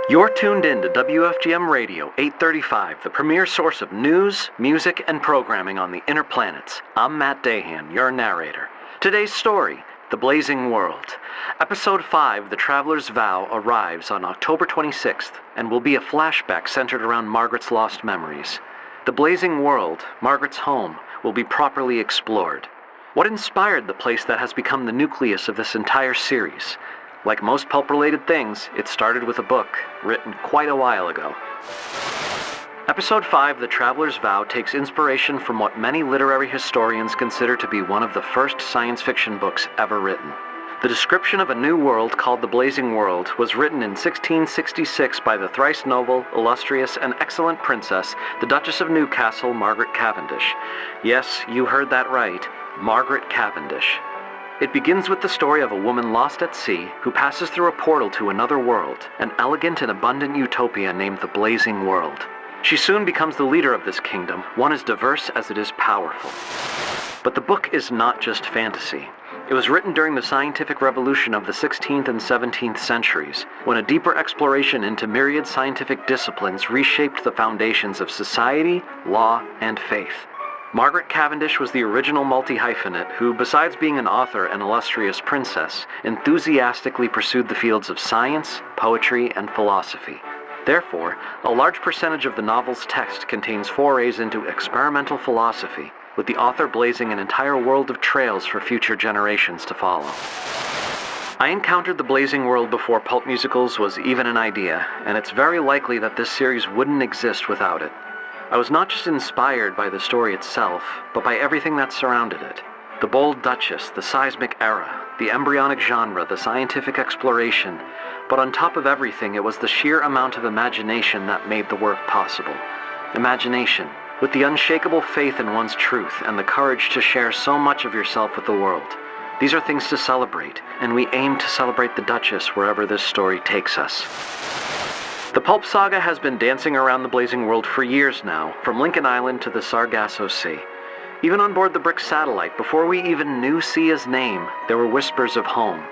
You're tuned in to WFGM Radio 835, the premier source of news, music, and programming on the inner planets. I'm Matt Dahan, your narrator. Today's story, The Blazing World. Episode 5, The Traveler's Vow, arrives on October 26th and will be a flashback centered around Margaret's lost memories. The Blazing World, Margaret's home, will be properly explored. What inspired the place that has become the nucleus of this entire series? Like most pulp-related things, it started with a book, written quite a while ago. Episode 5, The Traveler's Vow, takes inspiration from what many literary historians consider to be one of the first science fiction books ever written. The description of a new world called the Blazing World was written in 1666 by the thrice noble, illustrious, and excellent princess, the Duchess of Newcastle, Margaret Cavendish. Yes, you heard that right, Margaret Cavendish. It begins with the story of a woman lost at sea who passes through a portal to another world, an elegant and abundant utopia named the Blazing World. She soon becomes the leader of this kingdom, one as diverse as it is powerful. But the book is not just fantasy. It was written during the scientific revolution of the 16th and 17th centuries, when a deeper exploration into myriad scientific disciplines reshaped the foundations of society, law, and faith. Margaret Cavendish was the original multi-hyphenate who, besides being an author and illustrious princess, enthusiastically pursued the fields of science, poetry, and philosophy. Therefore, a large percentage of the novel's text contains forays into experimental philosophy, with the author blazing an entire world of trails for future generations to follow. I encountered the Blazing World before pulp musicals was even an idea, and it's very likely that this series wouldn't exist without it. I was not just inspired by the story itself, but by everything that surrounded it. The bold Duchess, the seismic era, the embryonic genre, the scientific exploration, but on top of everything, it was the sheer amount of imagination that made the work possible. Imagination, with the unshakable faith in one's truth and the courage to share so much of yourself with the world. These are things to celebrate, and we aim to celebrate the Duchess wherever this story takes us. The pulp saga has been dancing around the Blazing World for years now, from Lincoln Island to the Sargasso Sea. Even on board the Brick satellite, before we even knew Sia's name, there were whispers of home.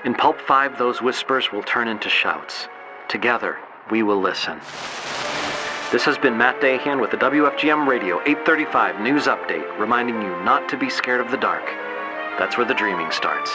In Pulp 5, those whispers will turn into shouts. Together, we will listen. This has been Matt Dahan with the WFGM Radio 835 News Update, reminding you not to be scared of the dark. That's where the dreaming starts.